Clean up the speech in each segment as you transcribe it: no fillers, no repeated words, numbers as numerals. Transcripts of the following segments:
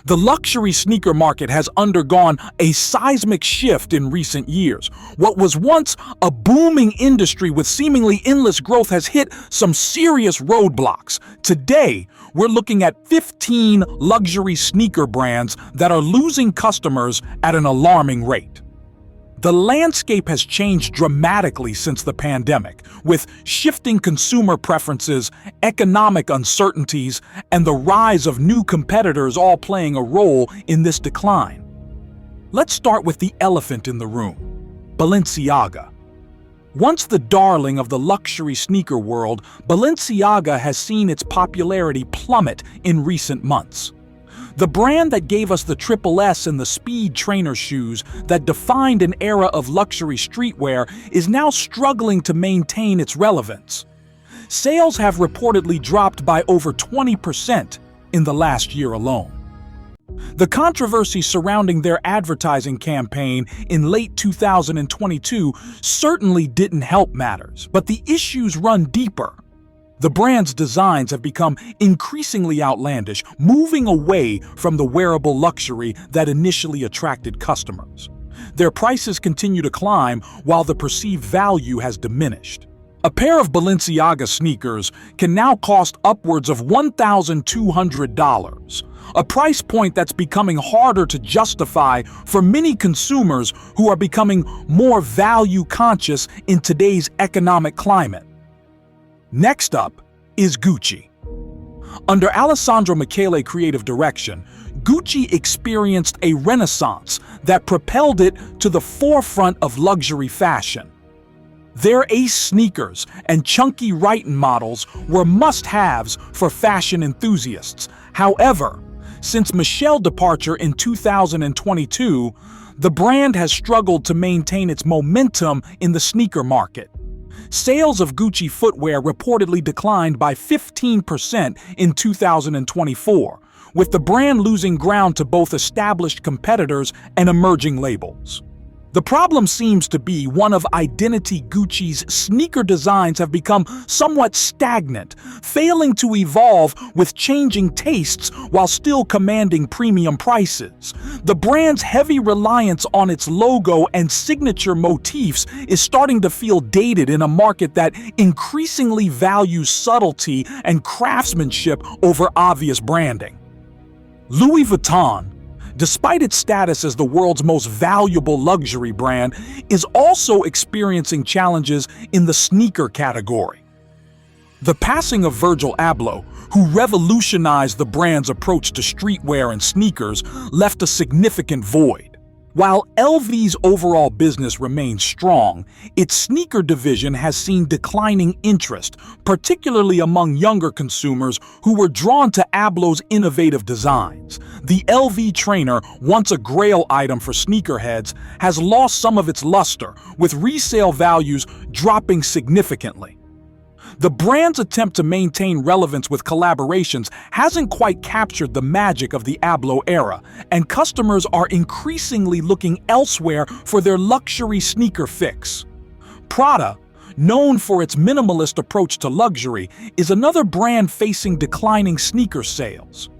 The luxury sneaker market has undergone a seismic shift in recent years. What was once a booming industry with seemingly endless growth has hit some serious roadblocks. Today, we're looking at 15 luxury sneaker brands that are losing customers at an alarming rate. The landscape has changed dramatically since the pandemic, with shifting consumer preferences, economic uncertainties, and the rise of new competitors all playing a role in this decline. Let's start with the elephant in the room: Balenciaga. Once the darling of the luxury sneaker world, Balenciaga has seen its popularity plummet in recent months. The brand that gave us the Triple S and the Speed trainer shoes that defined an era of luxury streetwear is now struggling to maintain its relevance. Sales have reportedly dropped by over 20% in the last year alone. The controversy surrounding their advertising campaign in late 2022 certainly didn't help matters, but the issues run deeper. The brand's designs have become increasingly outlandish, moving away from the wearable luxury that initially attracted customers. Their prices continue to climb while the perceived value has diminished. A pair of Balenciaga sneakers can now cost upwards of $1,200, a price point that's becoming harder to justify for many consumers who are becoming more value-conscious in today's economic climate. Next up is Gucci. Under Alessandro Michele creative direction, Gucci experienced a renaissance that propelled it to the forefront of luxury fashion. Their Ace sneakers and chunky Riton models were must-haves for fashion enthusiasts. However, since Michelle's departure in 2022, the brand has struggled to maintain its momentum in the sneaker market. Sales of Gucci footwear reportedly declined by 15% in 2024, with the brand losing ground to both established competitors and emerging labels. The problem seems to be one of identity. Gucci's sneaker designs have become somewhat stagnant, failing to evolve with changing tastes while still commanding premium prices. The brand's heavy reliance on its logo and signature motifs is starting to feel dated in a market that increasingly values subtlety and craftsmanship over obvious branding. Louis Vuitton, despite its status as the world's most valuable luxury brand, is also experiencing challenges in the sneaker category. The passing of Virgil Abloh, who revolutionized the brand's approach to streetwear and sneakers, left a significant void. While LV's overall business remains strong, its sneaker division has seen declining interest, particularly among younger consumers who were drawn to Abloh's innovative designs. The LV trainer, once a grail item for sneakerheads, has lost some of its luster, with resale values dropping significantly. The brand's attempt to maintain relevance with collaborations hasn't quite captured the magic of the Abloh era, and customers are increasingly looking elsewhere for their luxury sneaker fix. Prada, known for its minimalist approach to luxury, is another brand facing declining sneaker sales.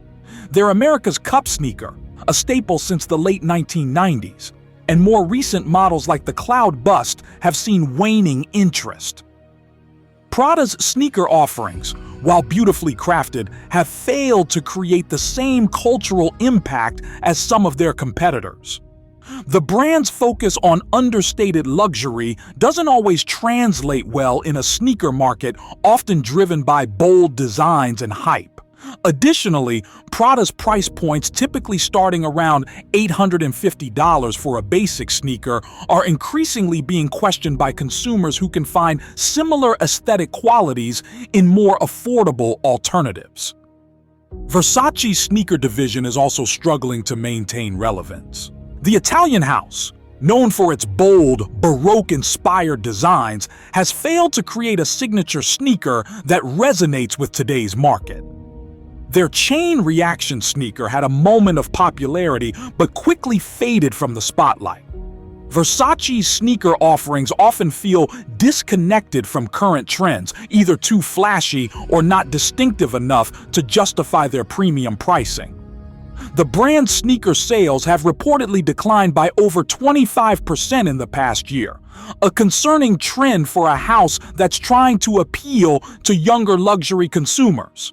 They're America's Cup sneaker, a staple since the late 1990s, and more recent models like the Cloud Bust have seen waning interest. Prada's sneaker offerings, while beautifully crafted, have failed to create the same cultural impact as some of their competitors. The brand's focus on understated luxury doesn't always translate well in a sneaker market often driven by bold designs and hype. Additionally, Prada's price points, typically starting around $850 for a basic sneaker, are increasingly being questioned by consumers who can find similar aesthetic qualities in more affordable alternatives. Versace's sneaker division is also struggling to maintain relevance. The Italian house, known for its bold, Baroque-inspired designs, has failed to create a signature sneaker that resonates with today's market. Their Chain Reaction sneaker had a moment of popularity but quickly faded from the spotlight. Versace's sneaker offerings often feel disconnected from current trends, either too flashy or not distinctive enough to justify their premium pricing. The brand's sneaker sales have reportedly declined by over 25% in the past year, a concerning trend for a house that's trying to appeal to younger luxury consumers.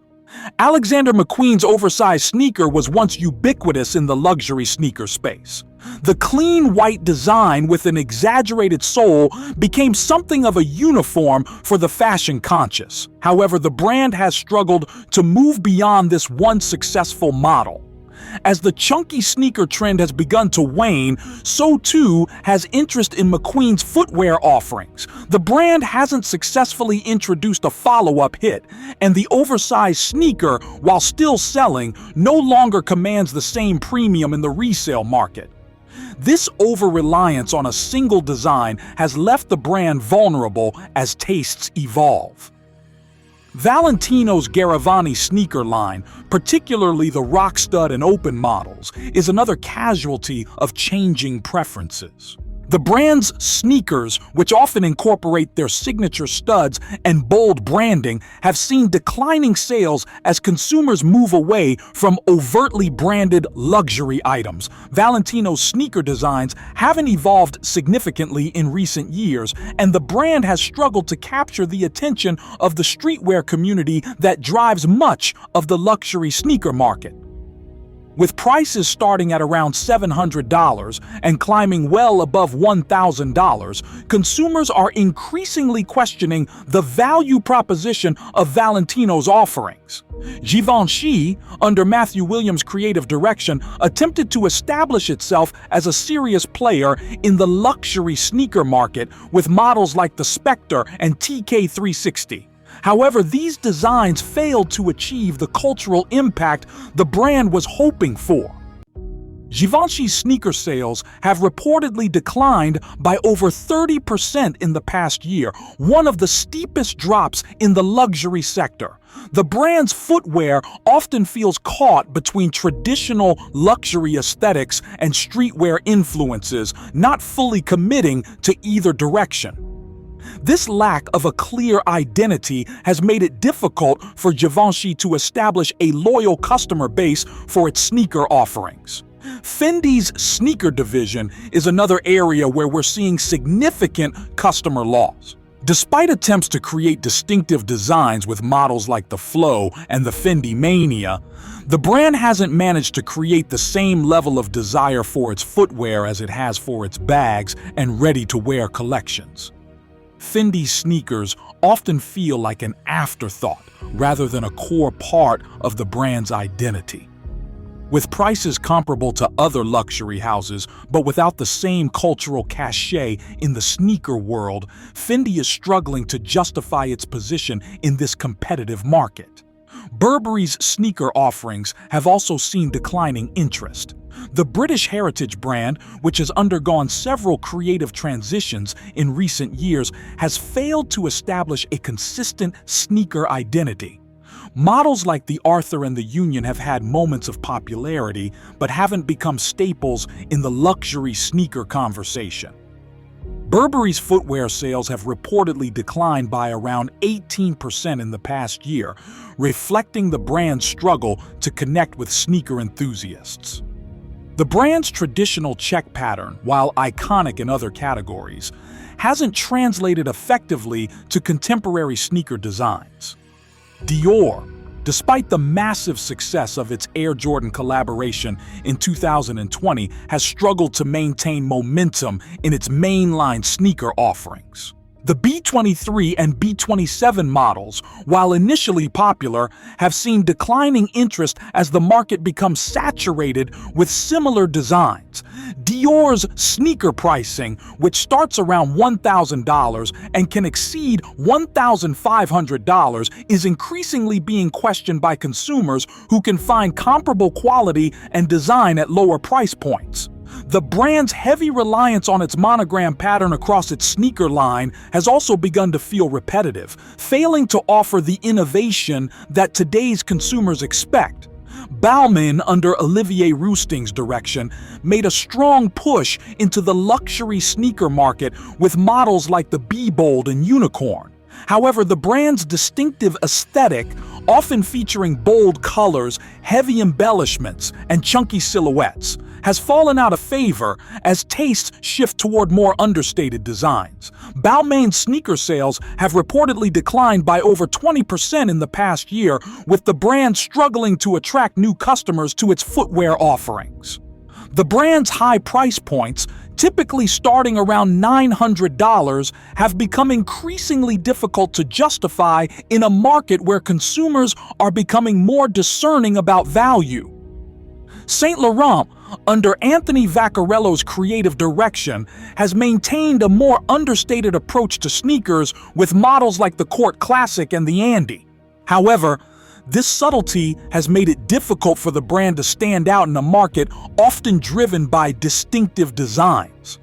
Alexander McQueen's oversized sneaker was once ubiquitous in the luxury sneaker space. The clean white design with an exaggerated sole became something of a uniform for the fashion conscious. However, the brand has struggled to move beyond this one successful model. As the chunky sneaker trend has begun to wane, so too has interest in McQueen's footwear offerings. The brand hasn't successfully introduced a follow-up hit, and the oversized sneaker, while still selling, no longer commands the same premium in the resale market. This over-reliance on a single design has left the brand vulnerable as tastes evolve. Valentino's Garavani sneaker line, particularly the rock stud and open models, is another casualty of changing preferences. The brand's sneakers, which often incorporate their signature studs and bold branding, have seen declining sales as consumers move away from overtly branded luxury items. Valentino's sneaker designs haven't evolved significantly in recent years, and the brand has struggled to capture the attention of the streetwear community that drives much of the luxury sneaker market. With prices starting at around $700 and climbing well above $1,000, consumers are increasingly questioning the value proposition of Valentino's offerings. Givenchy, under Matthew Williams' creative direction, attempted to establish itself as a serious player in the luxury sneaker market with models like the Spectre and TK360. However, these designs failed to achieve the cultural impact the brand was hoping for. Givenchy's sneaker sales have reportedly declined by over 30% in the past year, one of the steepest drops in the luxury sector. The brand's footwear often feels caught between traditional luxury aesthetics and streetwear influences, not fully committing to either direction. This lack of a clear identity has made it difficult for Givenchy to establish a loyal customer base for its sneaker offerings. Fendi's sneaker division is another area where we're seeing significant customer loss. Despite attempts to create distinctive designs with models like the Flow and the Fendi Mania, the brand hasn't managed to create the same level of desire for its footwear as it has for its bags and ready-to-wear collections. Fendi's sneakers often feel like an afterthought rather than a core part of the brand's identity. With prices comparable to other luxury houses, but without the same cultural cachet in the sneaker world, Fendi is struggling to justify its position in this competitive market. Burberry's sneaker offerings have also seen declining interest. The British heritage brand, which has undergone several creative transitions in recent years, has failed to establish a consistent sneaker identity. Models like the Arthur and the Union have had moments of popularity, but haven't become staples in the luxury sneaker conversation. Burberry's footwear sales have reportedly declined by around 18% in the past year, reflecting the brand's struggle to connect with sneaker enthusiasts. The brand's traditional check pattern, while iconic in other categories, hasn't translated effectively to contemporary sneaker designs. Dior, despite the massive success of its Air Jordan collaboration in 2020, has struggled to maintain momentum in its mainline sneaker offerings. The B23 and B27 models, while initially popular, have seen declining interest as the market becomes saturated with similar designs. Dior's sneaker pricing, which starts around $1,000 and can exceed $1,500, is increasingly being questioned by consumers who can find comparable quality and design at lower price points. The brand's heavy reliance on its monogram pattern across its sneaker line has also begun to feel repetitive, failing to offer the innovation that today's consumers expect. Balmain, under Olivier Rousting's direction, made a strong push into the luxury sneaker market with models like the Be Bold and Unicorn. However, the brand's distinctive aesthetic often featuring bold colors, heavy embellishments, and chunky silhouettes, has fallen out of favor as tastes shift toward more understated designs. Balmain sneaker sales have reportedly declined by over 20% in the past year, with the brand struggling to attract new customers to its footwear offerings. The brand's high price points, typically starting around $900, have become increasingly difficult to justify in a market where consumers are becoming more discerning about value. Saint Laurent, under Anthony Vaccarello's creative direction, has maintained a more understated approach to sneakers with models like the Court Classic and the Andy. However, this subtlety has made it difficult for the brand to stand out in a market often driven by distinctive designs.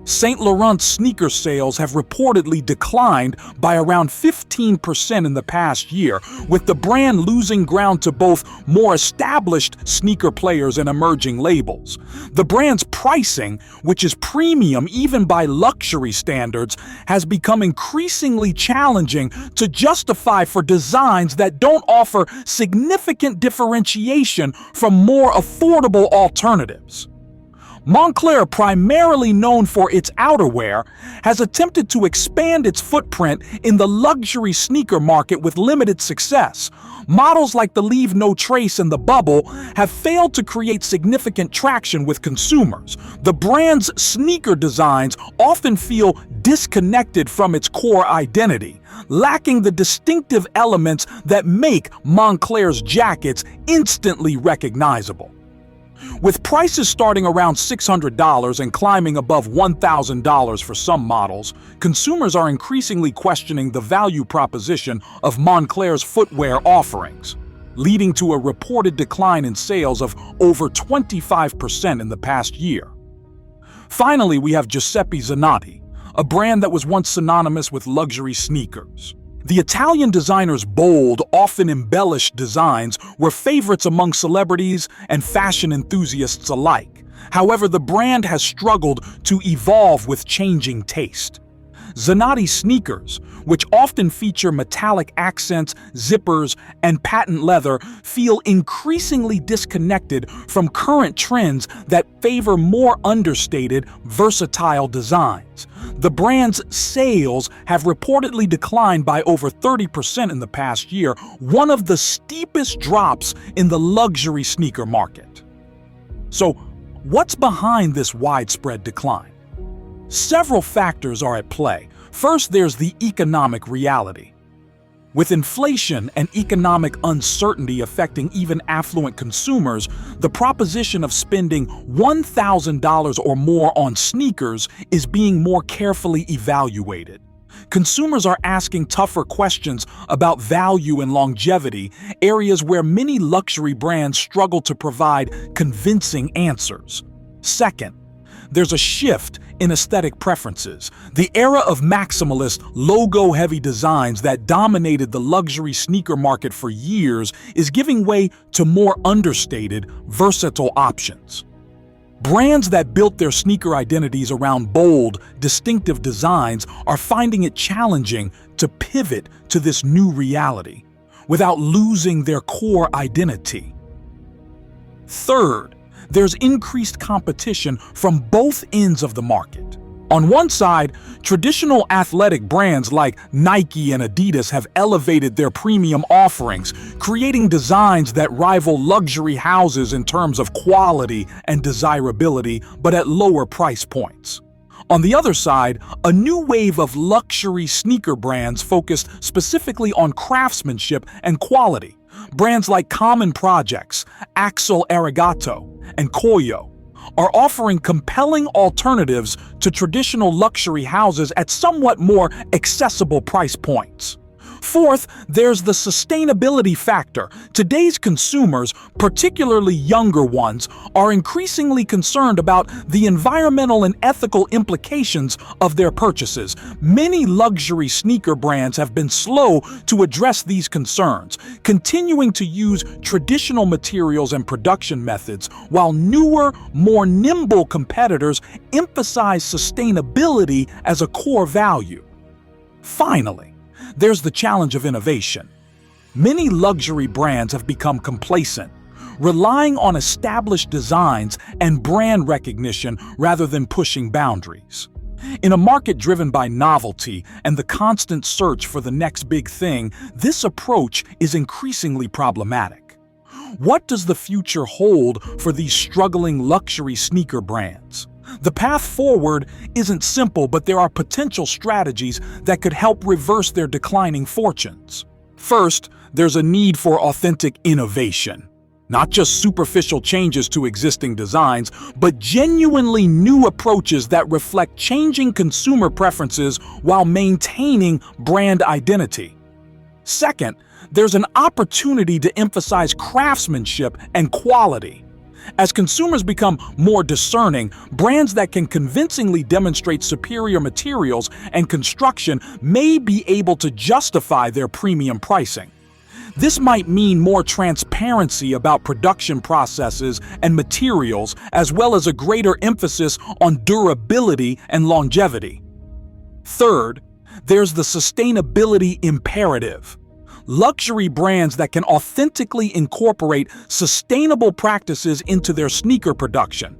Saint Laurent's sneaker sales have reportedly declined by around 15% in the past year, with the brand losing ground to both more established sneaker players and emerging labels. The brand's pricing, which is premium even by luxury standards, has become increasingly challenging to justify for designs that don't offer significant differentiation from more affordable alternatives. Moncler, primarily known for its outerwear, has attempted to expand its footprint in the luxury sneaker market with limited success. Models like the Leave No Trace and the Bubble have failed to create significant traction with consumers. The brand's sneaker designs often feel disconnected from its core identity, lacking the distinctive elements that make Moncler's jackets instantly recognizable. With prices starting around $600 and climbing above $1,000 for some models, consumers are increasingly questioning the value proposition of Moncler's footwear offerings, leading to a reported decline in sales of over 25% in the past year. Finally, we have Giuseppe Zanotti, a brand that was once synonymous with luxury sneakers. The Italian designer's bold, often embellished designs were favorites among celebrities and fashion enthusiasts alike. However, the brand has struggled to evolve with changing taste. Zanotti sneakers, which often feature metallic accents, zippers, and patent leather, feel increasingly disconnected from current trends that favor more understated, versatile designs. The brand's sales have reportedly declined by over 30% in the past year, one of the steepest drops in the luxury sneaker market. So, what's behind this widespread decline? Several factors are at play. First, there's the economic reality. With inflation and economic uncertainty affecting even affluent consumers, the proposition of spending $1,000 or more on sneakers is being more carefully evaluated. Consumers are asking tougher questions about value and longevity, areas where many luxury brands struggle to provide convincing answers. Second, there's a shift in aesthetic preferences. The era of maximalist, logo-heavy designs that dominated the luxury sneaker market for years is giving way to more understated, versatile options. Brands that built their sneaker identities around bold, distinctive designs are finding it challenging to pivot to this new reality without losing their core identity. Third, there's increased competition from both ends of the market. On one side, traditional athletic brands like Nike and Adidas have elevated their premium offerings, creating designs that rival luxury houses in terms of quality and desirability, but at lower price points. On the other side, a new wave of luxury sneaker brands focused specifically on craftsmanship and quality. Brands like Common Projects, Axel Arigato, and Koyo are offering compelling alternatives to traditional luxury houses at somewhat more accessible price points. Fourth, there's the sustainability factor. Today's consumers, particularly younger ones, are increasingly concerned about the environmental and ethical implications of their purchases. Many luxury sneaker brands have been slow to address these concerns, continuing to use traditional materials and production methods, while newer, more nimble competitors emphasize sustainability as a core value. Finally, there's the challenge of innovation. Many luxury brands have become complacent, relying on established designs and brand recognition rather than pushing boundaries. In a market driven by novelty and the constant search for the next big thing, this approach is increasingly problematic. What does the future hold for these struggling luxury sneaker brands? The path forward isn't simple, but there are potential strategies that could help reverse their declining fortunes. First, there's a need for authentic innovation. Not just superficial changes to existing designs, but genuinely new approaches that reflect changing consumer preferences while maintaining brand identity. Second, there's an opportunity to emphasize craftsmanship and quality. As consumers become more discerning, brands that can convincingly demonstrate superior materials and construction may be able to justify their premium pricing. This might mean more transparency about production processes and materials, as well as a greater emphasis on durability and longevity. Third, there's the sustainability imperative. Luxury brands that can authentically incorporate sustainable practices into their sneaker production,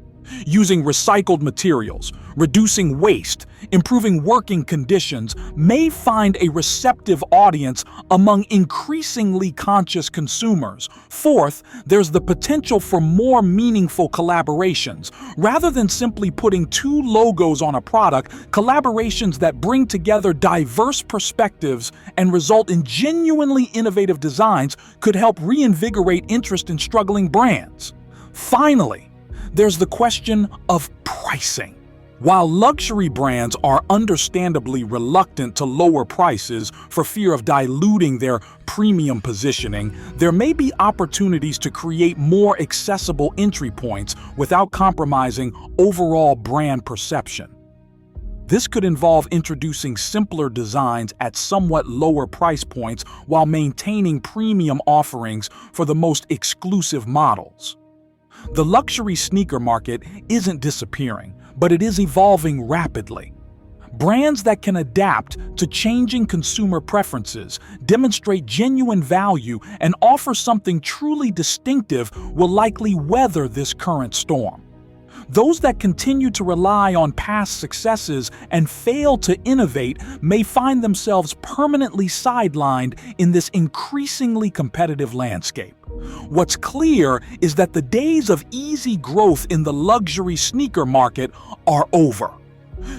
using recycled materials, reducing waste, improving working conditions, may find a receptive audience among increasingly conscious consumers. Fourth, there's the potential for more meaningful collaborations. Rather than simply putting two logos on a product, collaborations that bring together diverse perspectives and result in genuinely innovative designs could help reinvigorate interest in struggling brands. Finally, there's the question of pricing. While luxury brands are understandably reluctant to lower prices for fear of diluting their premium positioning, there may be opportunities to create more accessible entry points without compromising overall brand perception. This could involve introducing simpler designs at somewhat lower price points while maintaining premium offerings for the most exclusive models. The luxury sneaker market isn't disappearing, but it is evolving rapidly. Brands that can adapt to changing consumer preferences, demonstrate genuine value, and offer something truly distinctive will likely weather this current storm. Those that continue to rely on past successes and fail to innovate may find themselves permanently sidelined in this increasingly competitive landscape. What's clear is that the days of easy growth in the luxury sneaker market are over.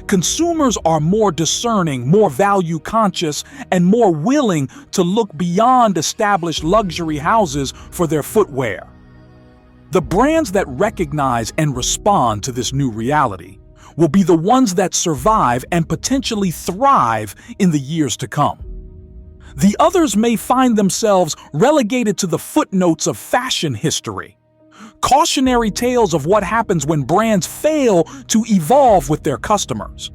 Consumers are more discerning, more value-conscious, and more willing to look beyond established luxury houses for their footwear. The brands that recognize and respond to this new reality will be the ones that survive and potentially thrive in the years to come. The others may find themselves relegated to the footnotes of fashion history, cautionary tales of what happens when brands fail to evolve with their customers.